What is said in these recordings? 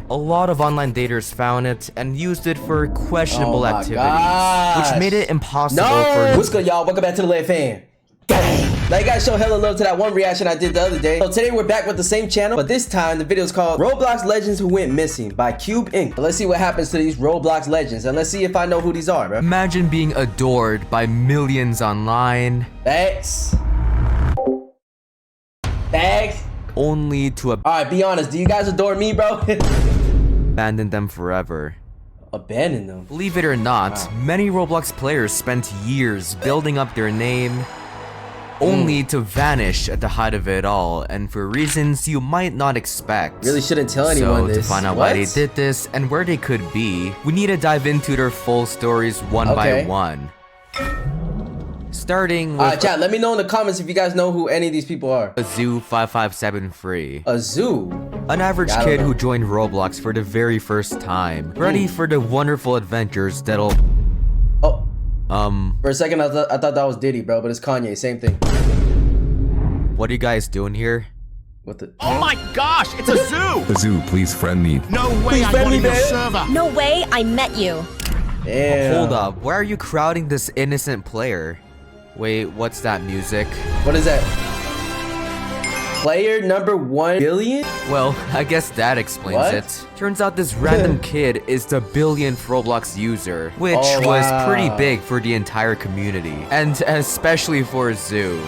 A lot of online daters found it and used it for questionable activities, which made it impossible for... What's good, y'all? Welcome back to the Live Fan. Now you guys show hella love to that one reaction I did the other day. So today we're back with the same channel, but this time the video is called Roblox Legends Who Went Missing by Cube Inc. But let's see what happens to these Roblox legends, and let's see if I know who these are, bro. Imagine being adored by millions online. Thanks. Only to Alright, be honest, do you guys adore me, bro? abandon them forever. Abandon them? Believe it or not, many Roblox players spent years building up their name only to vanish at the height of it all, and for reasons you might not expect. Really shouldn't tell anyone this. So to find out why they did this and where they could be, we need to dive into their full stories one by one. Starting with chat, let me know in the comments if you guys know who any of these people are. Azoo557free. Azoo? An average kid who joined Roblox for the very first time, ready for the wonderful adventures that'll... For a second I thought that was Diddy, bro, but it's Kanye, same thing. What are you guys doing here? What the... Oh my gosh, it's Azoo! Azoo, please friend me. No way I got in your server. No way I met you. Damn. Hold up, why are you crowding this innocent player? Wait, what's that music? What is that? Player number 1 billion? Well, I guess that explains it. Turns out this random kid is the billionth Roblox user, which was pretty big for the entire community, and especially for Azoo.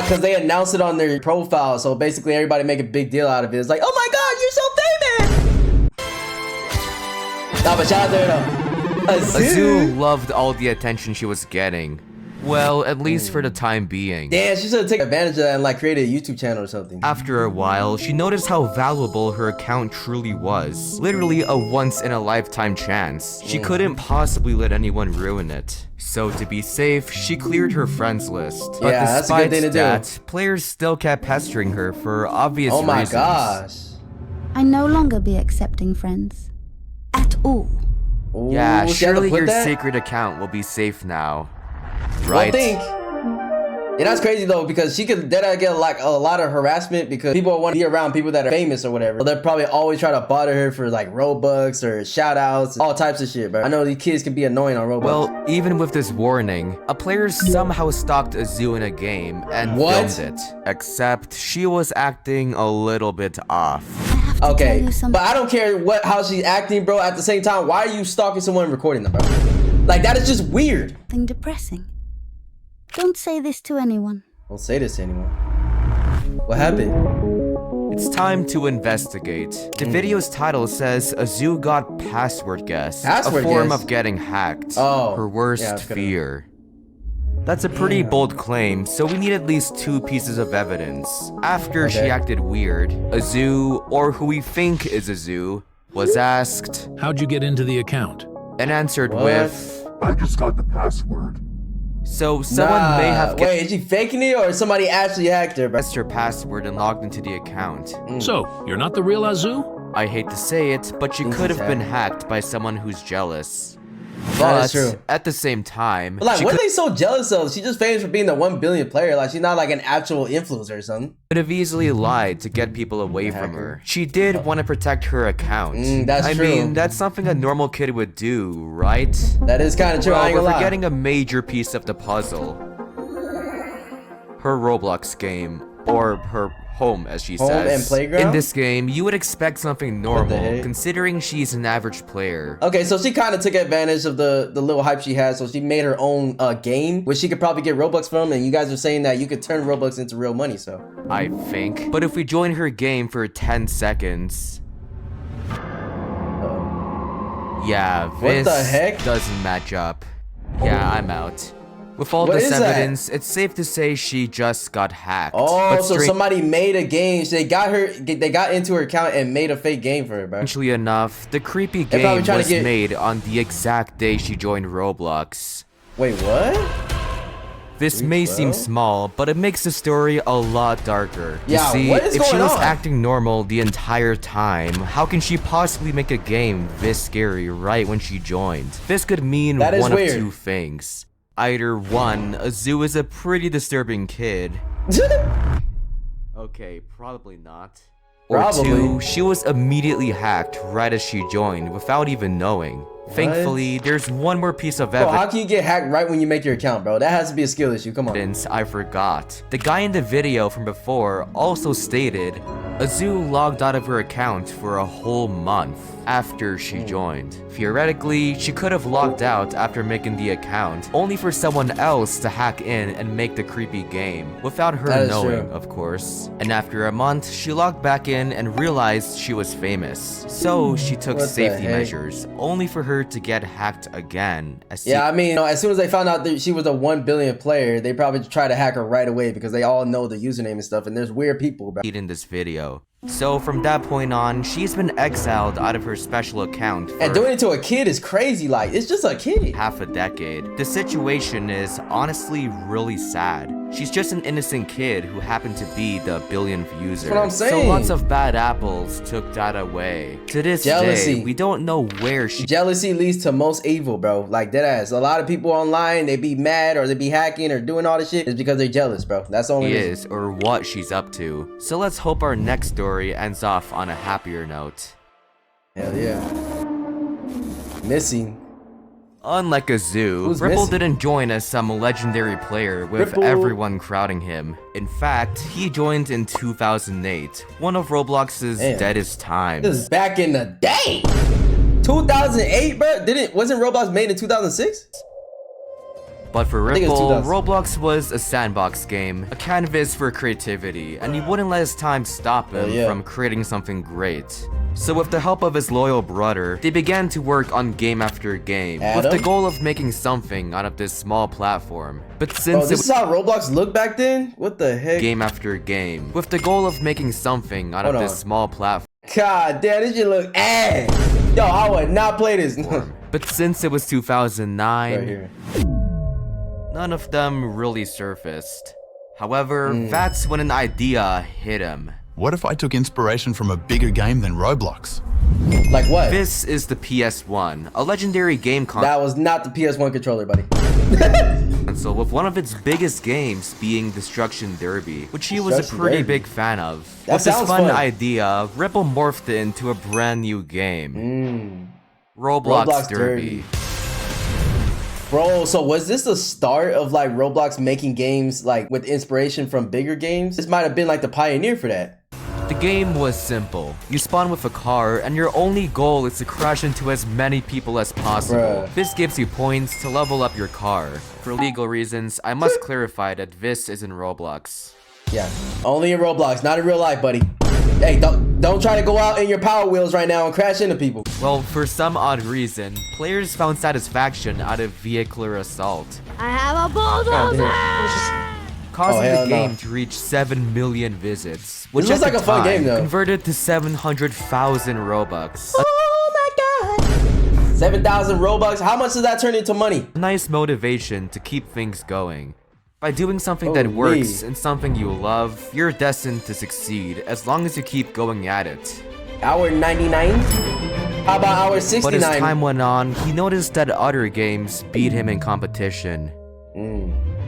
Because they announced it on their profile, so basically everybody make a big deal out of it. It's like, oh my god, you're so famous! Nah, but shout out there though. Azoo loved all the attention she was getting. Well, at least for the time being. Damn, she should have taken advantage of that and like created a YouTube channel or something. After a while, she noticed how valuable her account truly was. Literally a once-in-a-lifetime chance. She couldn't possibly let anyone ruin it. So to be safe, she cleared her friends list. But despite that, players still kept pestering her for obvious reasons. Oh my gosh. I no longer be accepting friends. At all. Ooh, yeah, surely your sacred account will be safe now. Right. I think. Yeah, that's crazy though, because she could get like a lot of harassment because people want to be around people that are famous or whatever. So they'll probably always try to bother her for like Robux or shout outs, all types of shit, bro. I know these kids can be annoying on Roblox. Well, even with this warning, a player somehow stalked Azoo in a game and filmed it. Except she was acting a little bit off. Okay, but I don't care how she's acting, bro. At the same time, why are you stalking someone and recording them, bro? Like, that is just weird. Something depressing. Don't say this to anyone. Don't say this to anyone. What happened? It's time to investigate. The video's title says Azoo got password guess. A form of getting hacked. Her worst fear. That's a pretty bold claim, so we need at least 2 pieces of evidence. After she acted weird, Azoo, or who we think is Azoo, was asked, "How'd you get into the account?" And answered with, "I just got the password." So someone may have wait, is she faking it or somebody actually hacked her, bro? Guessed her password and logged into the account. So, you're not the real Azoo? I hate to say it, but she could have been hacked by someone who's jealous. That is true. At the same time, like, what are they so jealous of? She's just famous for being the 1 billion player. Like, she's not like an actual influencer or something. Could have easily lied to get people away from her. She did want to protect her account. That's true. I mean, that's something a normal kid would do, right? That is kind of true. Well, we're forgetting a major piece of the puzzle. Her Roblox game, or her home, as she says. And playground? In this game, you would expect something normal, considering she's an average player. Okay, so she kind of took advantage of the little hype she had, so she made her own game, which she could probably get Robux from, and you guys are saying that you could turn Robux into real money, so. I think. But if we join her game for 10 seconds... Yeah, this doesn't match up. Yeah, I'm out. With all this evidence, it's safe to say she just got hacked. Oh, so somebody made a game. So they got into her account and made a fake game for her, bro. Strangely enough, the creepy game was made on the exact day she joined Roblox. Wait, what? This may seem small, but it makes the story a lot darker. Yeah, you see, what is if she going was on? acting normal the entire time, how can she possibly make a game this scary right when she joined? This could mean one of 2 things. Either 1, Azoo is a pretty disturbing kid. Okay, probably not. Or Probably. 2, she was immediately hacked right as she joined without even knowing. Thankfully, there's one more piece of Bro, evidence. how can you get hacked right when you make your account, bro? That has to be a skill issue. Come on. I forgot. The guy in the video from before also stated Azu logged out of her account for a whole month after she joined. Theoretically, she could have logged out after making the account, only for someone else to hack in and make the creepy game, without her knowing, of course. And after a month, she logged back in and realized she was famous. So she took safety measures, only for her to get hacked again. Yeah, I mean, as soon as they found out that she was a 1 billion player, they probably tried to hack her right away because they all know the username and stuff, and there's weird people, bro. In this video. So from that point on, she's been exiled out of her special account for and doing it to a kid is crazy. Like, it's just a kid. half a decade. The situation is honestly really sad. She's just an innocent kid who happened to be the billionth user. That's what I'm saying. So lots of bad apples took that away. To this day, we don't know where she... Jealousy leads to most evil, bro. Like, deadass. A lot of people online, they be mad or they be hacking or doing all this shit. It's because they're jealous, bro. That's the only reason. is or what she's up to. So let's hope our next story ends off on a happier note. Hell yeah. Missing. Unlike a zoo, Who's Ripple missing? didn't join as some legendary player with Ripple. everyone crowding him. In fact, he joined in 2008, one of Roblox's deadest times. This is back in the day. 2008, bro? Wasn't Roblox made in 2006? But for think it was Ripple, 2000. Roblox was a sandbox game, a canvas for creativity, and he wouldn't let his time stop him from creating something great. So with the help of his loyal brother, they began to work on game after game, with the goal of making something out of this small platform. But since This is how Roblox looked back then? What the heck? game after game, with the goal of making something out of this small platform. God damn, this shit look ass. Yo, I would not play this. But since it was 2009, Right here. none of them really surfaced. However, that's when an idea hit him. What if I took inspiration from a bigger game than Roblox? Like what? This is the PS1, a legendary game That was not the PS1 controller, buddy. console with one of its biggest games being Destruction Derby, which he was a pretty big fan of. That With this sounds fun fun. idea, Ripple morphed it into a brand new game. Roblox Derby. Bro, so was this the start of like Roblox making games like with inspiration from bigger games? This might have been like the pioneer for that. The game was simple. You spawn with a car, and your only goal is to crash into as many people as possible. Bruh. This gives you points to level up your car. For legal reasons, I must clarify that this isn't Roblox. Yeah, only in Roblox, not in real life, buddy. Hey, don't try to go out in your Power Wheels right now and crash into people. Well, for some odd reason, players found satisfaction out of vehicular assault, I have a bulldozer! causing hell the no. game to reach 7 million visits, which looks at like the a fun time game, though. converted to 700,000 Robux. Oh my god. 7,000 Robux. How much does that turn into money? A nice motivation to keep things going. By doing something that works and something you love, you're destined to succeed as long as you keep going at it. Hour 99? How about hour But 69? as time went on, he noticed that other games beat him in competition.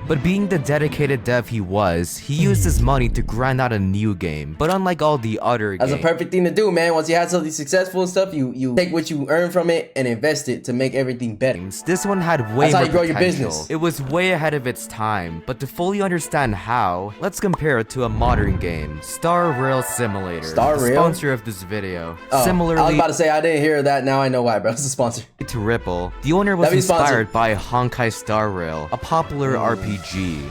But being the dedicated dev he was, he used his money to grind out a new game. But unlike all the other That's games, a perfect thing to do, man. Once you have something successful and stuff, you take what you earn from it and invest it to make everything better. this one had way That's how more you grow your potential. business. It was way ahead of its time, but to fully understand how, let's compare it to a modern game, Star Rail Simulator, Star the Rail? sponsor of this video. Oh, I was Similarly about to say, I didn't hear that. Now I know why, bro. It's a sponsor. to Ripple, the owner was That'd be inspired by Honkai Star Rail, a popular RPG.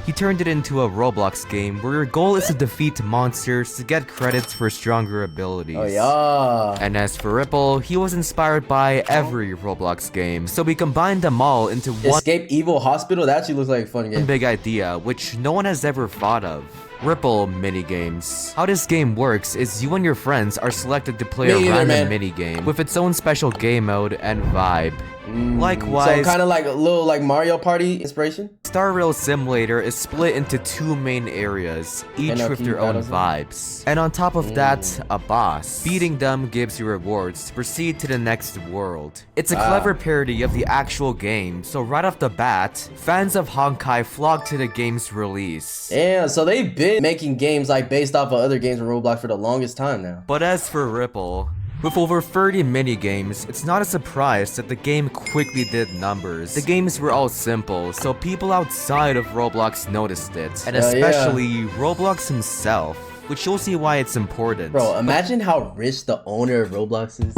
He turned it into a Roblox game where your goal is to defeat monsters to get credits for stronger abilities. Oh, yeah. And as for Ripple, he was inspired by every Roblox game, so we combined them all into one Escape Evil Hospital? That actually looks like a fun game. big idea, which no one has ever thought of. Ripple minigames. How this game works is you and your friends are selected to play a random minigame with its own special game mode and vibe. Likewise, so kind of like a little like Mario Party inspiration. Star Rail Simulator is split into 2 main areas, each with their own vibes. And on top of that, a boss. Beating them gives you rewards to proceed to the next world. It's a clever parody of the actual game, so right off the bat, fans of Honkai flocked to the game's release. Yeah, so they've been making games like based off of other games on Roblox for the longest time now. But as for Ripple, with over 30 minigames, it's not a surprise that the game quickly did numbers. The games were all simple, so people outside of Roblox noticed it, and especially Roblox himself, which you'll see why it's important. Bro, imagine how rich the owner of Roblox is.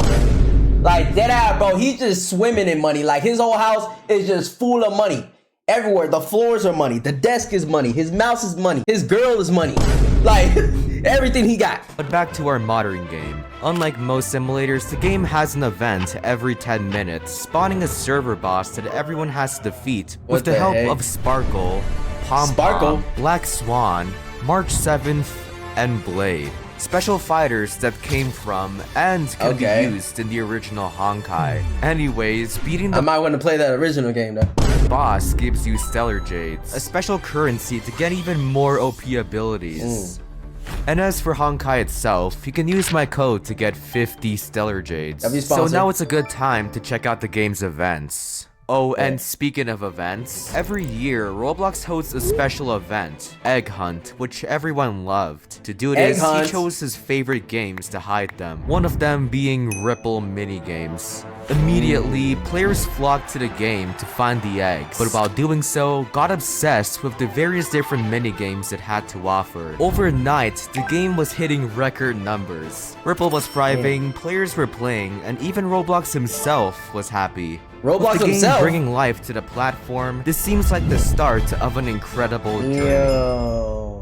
Like, deadass, bro, he's just swimming in money. Like, his whole house is just full of money. Everywhere, the floors are money, the desk is money, his mouse is money, his girl is money. Like, everything he got. But back to our modern game. Unlike most simulators, the game has an event every 10 minutes, spawning a server boss that everyone has to defeat with the help of Sparkle, Pom-Pom, Black Swan, March 7th, and Blade. Special fighters that came from and could be used in the original Honkai. Anyways, beating the I might want to play that original game though. Boss gives you Stellar Jades, a special currency to get even more OP abilities. And as for Honkai itself, you can use my code to get 50 Stellar Jades. So now it's a good time to check out the game's events. Oh, and speaking of events, every year Roblox hosts a special event, Egg Hunt, which everyone loved. To do this, he chose his favorite games to hide them, one of them being Ripple minigames. Immediately, players flocked to the game to find the eggs, but while doing so, got obsessed with the various different minigames it had to offer. Overnight, the game was hitting record numbers. Ripple was thriving, players were playing, and even Roblox himself was happy. Roblox With the himself game bringing life to the platform, this seems like the start of an incredible journey. Yo.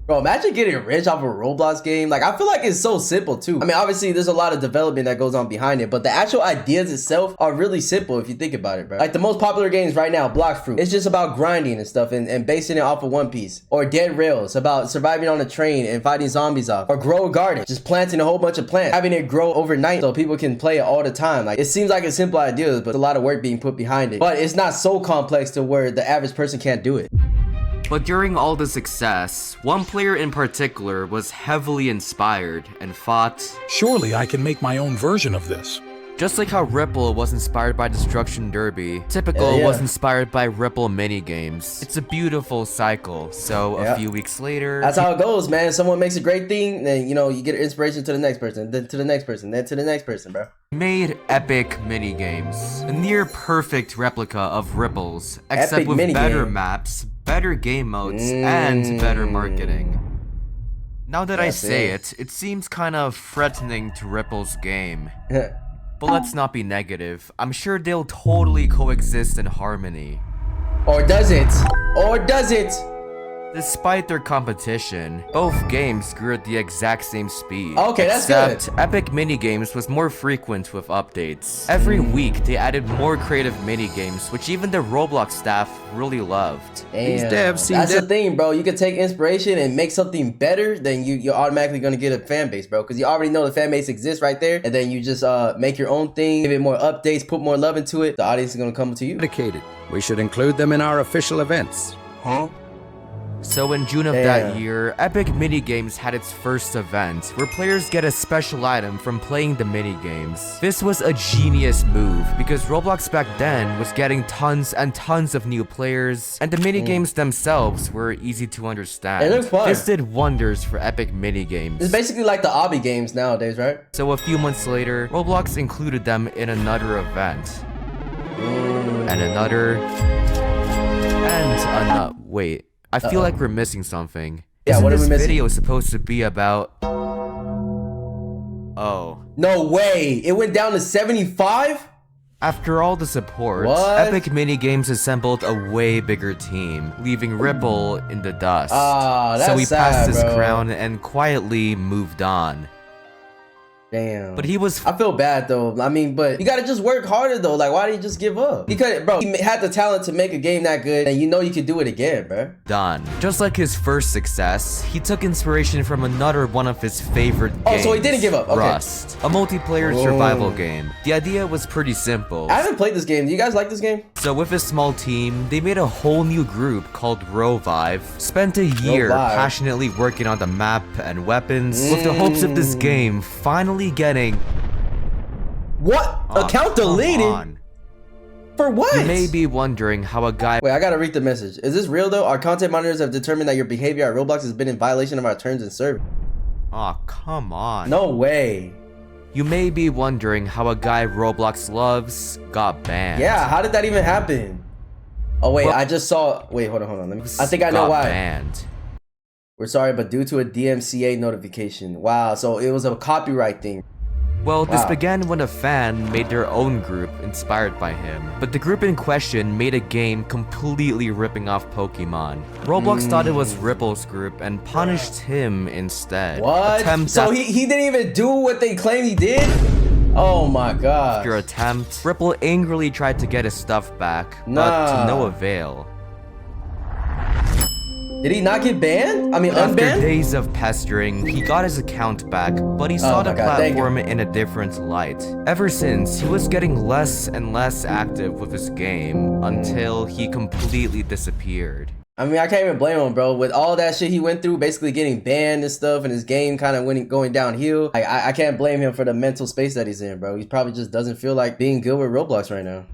Bro, imagine getting rich off a Roblox game. Like, I feel like it's so simple too. I mean, obviously there's a lot of development that goes on behind it, but the actual ideas itself are really simple if you think about it, bro. Like the most popular games right now, Blox Fruit, it's just about grinding and stuff and basing it off of One Piece. Or Dead Rails, about surviving on a train and fighting zombies off. Or Grow a Garden, just planting a whole bunch of plants, having it grow overnight so people can play it all the time. Like, it seems like a simple idea, but a lot of work being put behind it. But it's not so complex to where the average person can't do it. But during all the success, one player in particular was heavily inspired and thought, surely I can make my own version of this. Just like how Ripple was inspired by Destruction Derby, Typical was inspired by Ripple minigames. It's a beautiful cycle, so a few weeks later... That's how it goes, man. Someone makes a great thing, then, you know, you get inspiration to the next person, then to the next person, then to the next person, bro. Made epic minigames. A near-perfect replica of Ripple's, except with better maps, better game modes, and better marketing. Now that I say it, it seems kind of threatening to Ripple's game. But let's not be negative. I'm sure they'll totally coexist in harmony. Or does it? Or does it? Despite their competition, both games grew at the exact same speed. Okay, that's good. Except Epic Minigames was more frequent with updates. Every week, they added more creative minigames, which even the Roblox staff really loved. These devs seem that's the thing, bro. You can take inspiration and make something better, then you're automatically gonna get a fan base, bro. Because you already know the fan base exists right there, and then you just make your own thing, give it more updates, put more love into it. The audience is gonna come to you. Dedicated. We should include them in our official events. Huh? So in June of that year, Epic Minigames had its first event, where players get a special item from playing the minigames. This was a genius move, because Roblox back then was getting tons and tons of new players, and the minigames themselves were easy to understand. It looks fun. This did wonders for Epic Minigames. It's basically like the obby games nowadays, right? So a few months later, Roblox included them in another event. And another... And another... Wait. I feel like we're missing something. Yeah, what are we missing? This video supposed to be about... Oh. No way! It went down to 75? After all the support, Epic Minigames assembled a way bigger team, leaving Ripple in the dust. That's so he sad, passed his bro. crown and quietly moved on. Damn. But he was... I feel bad though. I mean, but you gotta just work harder though. Like, why did he just give up? He could, bro. He had the talent to make a game that good, and you know you could do it again, bro. Done. Just like his first success, he took inspiration from another one of his favorite games. Oh, so he didn't give up. Okay. Rust, a multiplayer survival game. The idea was pretty simple. I haven't played this game. Do you guys like this game? So with a small team, they made a whole new group called RICHLEV, spent a year passionately working on the map and weapons with the hopes of this game finally getting... What? Account deleted? For what? You may be wondering how a guy... Wait, I gotta read the message. Is this real though? Our content monitors have determined that your behavior at Roblox has been in violation of our terms and service. Aw, come on. No way. You may be wondering how a guy Roblox loves got banned. Yeah, how did that even happen? Oh wait, I just saw... Wait, hold on. I think I know why. Banned. We're sorry, but due to a DMCA notification. Wow, so it was a copyright thing. Well, this began when a fan made their own group inspired by him. But the group in question made a game completely ripping off Pokemon. Roblox thought it was Ripple's group and punished him instead. What? So he didn't even do what they claimed he did? Oh my god. After attempt, Ripple angrily tried to get his stuff back, but to no avail. Did he not get banned? I mean, After unbanned? days of pestering, he got his account back, but he saw the platform in a different light. Ever since, he was getting less and less active with his game until he completely disappeared. I mean, I can't even blame him, bro. With all that shit he went through, basically getting banned and stuff, and his game kind of going downhill. I can't blame him for the mental space that he's in, bro. He probably just doesn't feel like being good with Roblox right now.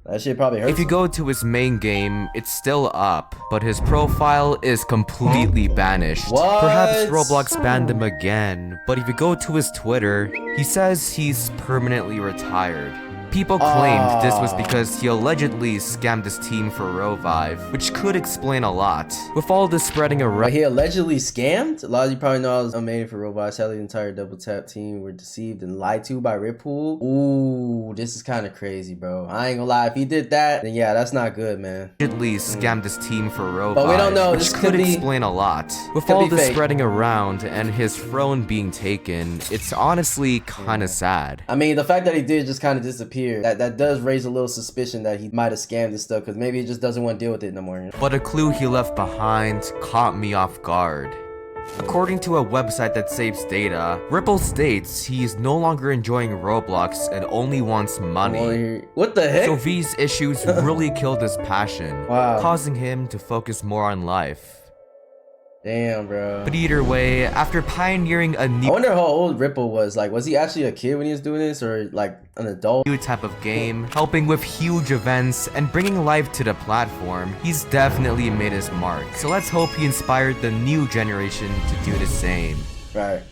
That shit probably hurts. If you go to his main game, it's still up, but his profile is completely banished. What? Perhaps Roblox banned him again, but if you go to his Twitter, he says he's permanently retired. People claimed this was because he allegedly scammed his team for Revive, which could explain a lot. With all this spreading around... He allegedly scammed? A lot of you probably know I was unmade for Revive. Sadly, the entire Double Tap team were deceived and lied to by Ripple. Ooh, this is kind of crazy, bro. I ain't gonna lie. If he did that, then yeah, that's not good, man. Allegedly scammed his team for Revive, but we don't know. Which could explain a lot. With all this spreading around and his throne being taken, it's honestly kind of sad. I mean, the fact that he did just kind of disappear, that does raise a little suspicion that he might have scammed this stuff, because maybe he just doesn't want to deal with it no more. But a clue he left behind caught me off guard. According to a website that saves data, Ripple states he's no longer enjoying Roblox and only wants money. What the heck? So these issues really killed his passion, causing him to focus more on life. Damn, bro. But either way, after pioneering a new... I wonder how old Ripple was. Like, was he actually a kid when he was doing this, or like an adult? New type of game, helping with huge events and bringing life to the platform, he's definitely made his mark. So let's hope he inspired the new generation to do the same. Right.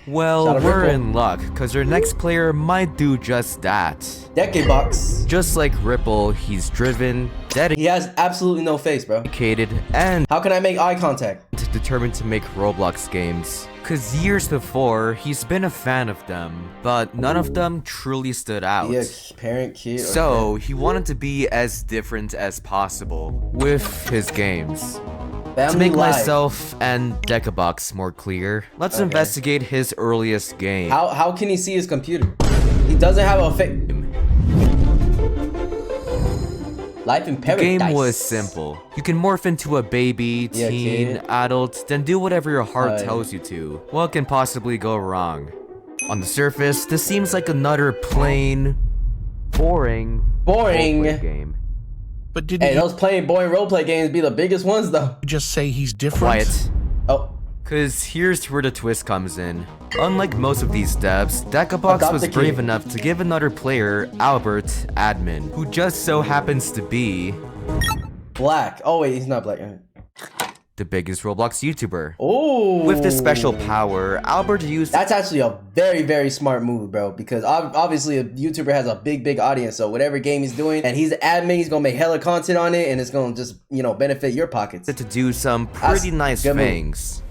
Well, we're in luck, because our next player might do just that. Decade Box. Just like Ripple, he's driven, dedicated. He has absolutely no face, bro. And how can I make eye contact? Determined to make Roblox games. Cause years before, he's been a fan of them, but none of them truly stood out. Yeah, parent, kid. So he wanted to be as different as possible with his games. To make myself and Decabox more clear, let's investigate his earliest game. How can he see his computer? He doesn't have a face. Life in Paradise. The game was simple. You can morph into a baby, teen, adult, then do whatever your heart tells you to. What can possibly go wrong? On the surface, this seems like another plain, boring roleplay game. But didn't those plain boring roleplay games be the biggest ones though? Just say he's different? Quiet. Oh. Cause here's where the twist comes in. Unlike most of these devs, Decabox was brave enough to give another player, Albert, admin, who just so happens to be... black. Oh wait, he's not black. The biggest Roblox YouTuber. Oh. With this special power, Albert used... That's actually a very, very smart move, bro. Because obviously a YouTuber has a big audience. So whatever game he's doing, and he's an admin, he's gonna make hella content on it, and it's gonna just, you know, benefit your pockets. To do some pretty nice things.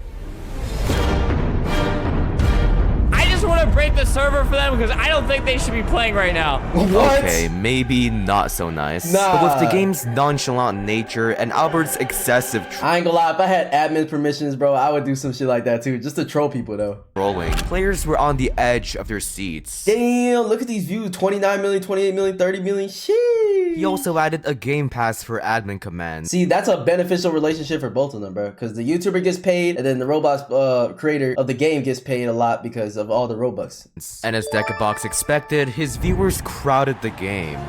I just want to break the server for them because I don't think they should be playing right now. What? Okay, maybe not so nice. Nah. But with the game's nonchalant nature and Albert's excessive I ain't gonna lie, if I had admin permissions, bro, I would do some shit like that too, just to troll people though. trolling, players were on the edge of their seats. Damn, look at these views, 29 million, 28 million, 30 million, shit. He also added a game pass for admin commands. See, that's a beneficial relationship for both of them, bro, because the YouTuber gets paid, and then the Roblox creator of the game gets paid a lot because of all the Robux. And as Decabox expected, his viewers crowded the game.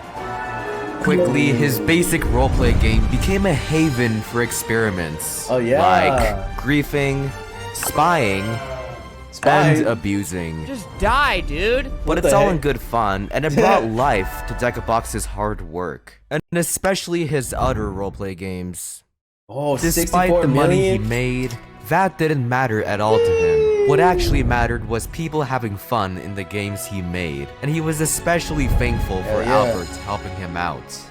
Quickly, his basic roleplay game became a haven for experiments. Oh yeah. Like griefing, spying, and abusing. Just die, dude. But it's all in good fun, and it brought life to Decabox's hard work. And especially his other roleplay games. Oh, Despite the money he made, that didn't matter at all to him. What actually mattered was people having fun in the games he made, and he was especially thankful for Albert helping him out.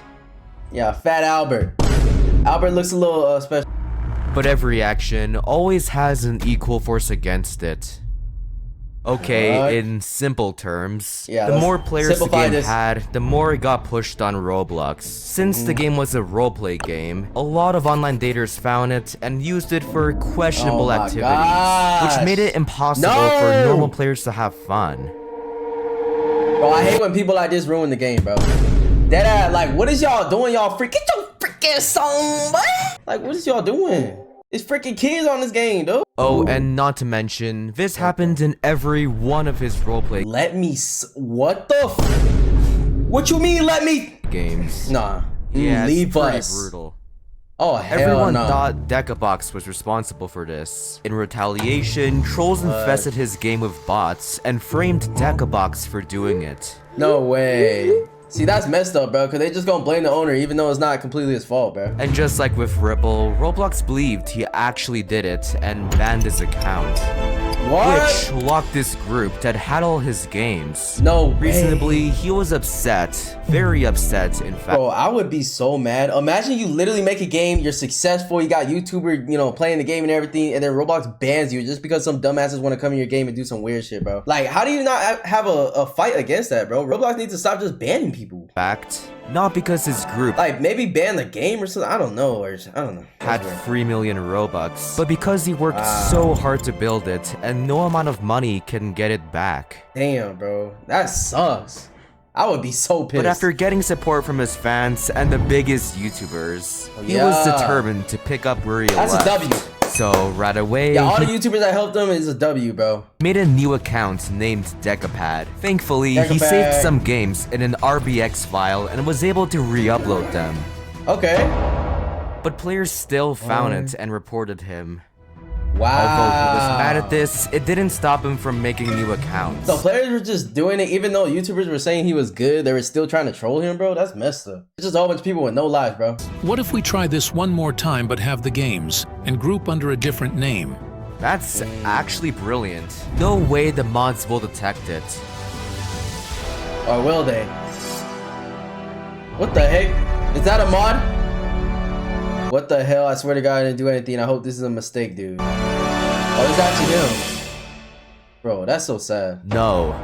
Yeah, fat Albert. Albert looks a little special. But every action always has an equal force against it. Okay, in simple terms, the more players the game had, the more it got pushed on Roblox. Since the game was a roleplay game, a lot of online daters found it and used it for questionable activities, which made it impossible for normal players to have fun. Bro, I hate when people like this ruin the game, bro. That like, what is y'all doing? Y'all get your freaking song, boy. Like, what is y'all doing? It's freaking kids on this game, dude. Oh, and not to mention, this happened in every one of his roleplay what the what you mean, let me? Games. Nah. Yeah, leave it's pretty us. brutal. Oh, hell Everyone no. thought Decabox was responsible for this. In retaliation, trolls infested his game with bots and framed Decabox for doing it. No way. See, that's messed up, bro, because they just gonna blame the owner even though it's not completely his fault, bro. And just like with Ripple, Roblox believed he actually did it and banned his account. What? Which locked this group that had all his games. No way. Reasonably, he was upset. Very upset, in fact. Bro, I would be so mad. Imagine you literally make a game, you're successful, you got YouTuber, you know, playing the game and everything, and then Roblox bans you just because some dumbasses want to come in your game and do some weird shit, bro. Like, how do you not have a fight against that, bro? Roblox needs to stop just banning people. Fact, not because his group like maybe ban the game or something. I don't know, had 3 million Robux, but because he worked so hard to build it, and no amount of money can get it back. Damn, bro, that sucks. I would be so pissed. But after getting support from his fans and the biggest YouTubers, he was determined to pick up where he left. That's a W. So right away, all the YouTubers that helped him is a W, bro. Made a new account named Decapad. Thankfully, he saved some games in an RBX file and was able to re-upload them. Okay. But players still found it and reported him. Wow. Although he was mad at this, it didn't stop him from making new accounts. So players were just doing it even though YouTubers were saying he was good, they were still trying to troll him, bro? That's messed up. It's just a whole bunch of people with no lives, bro. What if we try this one more time but have the games and group under a different name? That's actually brilliant. No way the mods will detect it. Or will they? What the heck? Is that a mod? What the hell? I swear to God I didn't do anything. I hope this is a mistake, dude. Oh, it's actually him. Bro, that's so sad. No.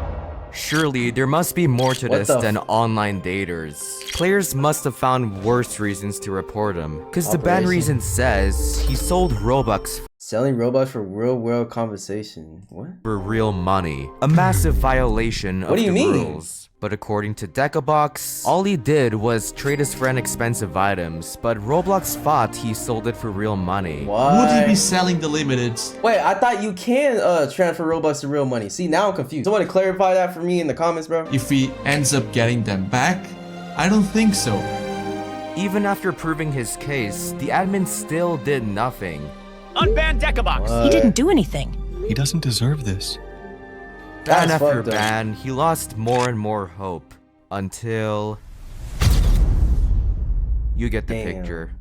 Surely, there must be more to this than online daters. Players must have found worse reasons to report him. Because the ban reason says he sold Robux. Selling Robux for real-world conversation. What? For real money. A massive violation of the rules. But according to Decabox, all he did was trade his friend expensive items, but Roblox thought he sold it for real money. What? Would he be selling the limiteds? Wait, I thought you can transfer Robux to real money. See, now I'm confused. Somebody clarify that for me in the comments, bro. If he ends up getting them back? I don't think so. Even after proving his case, the admin still did nothing. Unban Decabox. He didn't do anything. He doesn't deserve this. Ban after ban, he lost more and more hope. Until... you get the picture.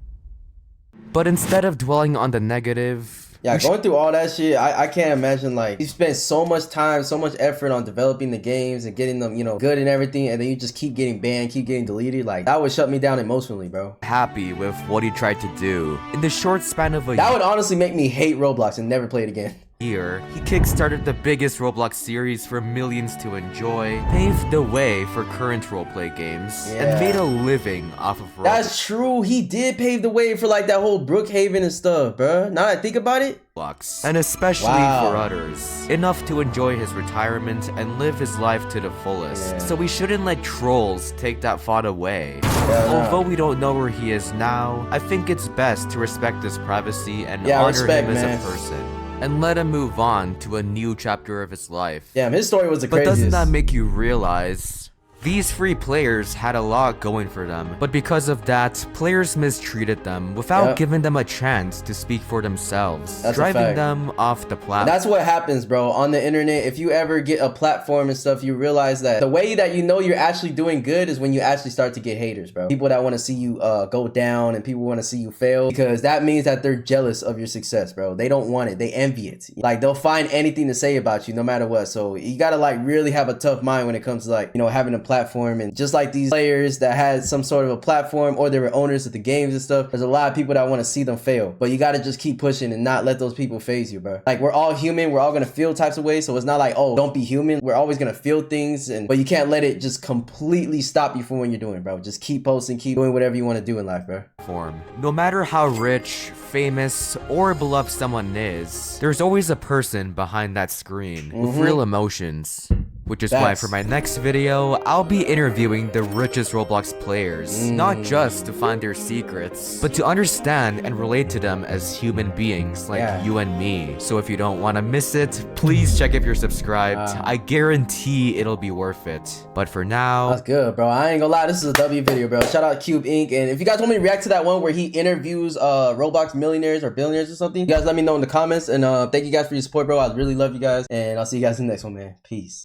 But instead of dwelling on the negative... Yeah, going through all that shit, I can't imagine, like, you spent so much time, so much effort on developing the games and getting them, you know, good and everything, and then you just keep getting banned, keep getting deleted. Like, that would shut me down emotionally, bro. Happy with what he tried to do. In the short span of a that would honestly make me hate Roblox and never play it again. Here, he kickstarted the biggest Roblox series for millions to enjoy, paved the way for current roleplay games, and made a living off of Roblox. That's true. He did pave the way for like that whole Brookhaven and stuff, bruh. Now that I think about it. And especially for others, enough to enjoy his retirement and live his life to the fullest. So we shouldn't let trolls take that thought away. Although we don't know where he is now, I think it's best to respect his privacy and honor him as a person. And let him move on to a new chapter of his life. Damn, his story was the craziest. But doesn't that make you realize these free players had a lot going for them, but because of that, players mistreated them without giving them a chance to speak for themselves, driving them off the platform. And that's what happens, bro, on the internet. If you ever get a platform and stuff, you realize that the way that you know you're actually doing good is when you actually start to get haters, bro. People that want to see you go down, and people want to see you fail, because that means that they're jealous of your success, bro. They don't want it. They envy it. Like, they'll find anything to say about you no matter what. So you gotta like really have a tough mind when it comes to like, you know, having a platform. And just like these players that had some sort of a platform, or they were owners of the games and stuff, there's a lot of people that want to see them fail, but you got to just keep pushing and not let those people phase you, bro. Like, we're all human, we're all gonna feel types of ways, so it's not like, oh, don't be human. We're always gonna feel things, but you can't let it just completely stop you from what you're doing, bro. Just keep posting, keep doing whatever you want to do in life, bro. No matter how rich, famous, or beloved someone is, there's always a person behind that screen with real emotions. Which is why for my next video, I'll be interviewing the richest Roblox players, not just to find their secrets, but to understand and relate to them as human beings like you and me. So if you don't want to miss it, please check if you're subscribed. I guarantee it'll be worth it. But for now... That's good, bro. I ain't gonna lie, this is a W video, bro. Shout out Cube Inc. And if you guys want me to react to that one where he interviews Roblox millionaires or billionaires or something, you guys let me know in the comments. And thank you guys for your support, bro. I really love you guys. And I'll see you guys in the next one, man. Peace.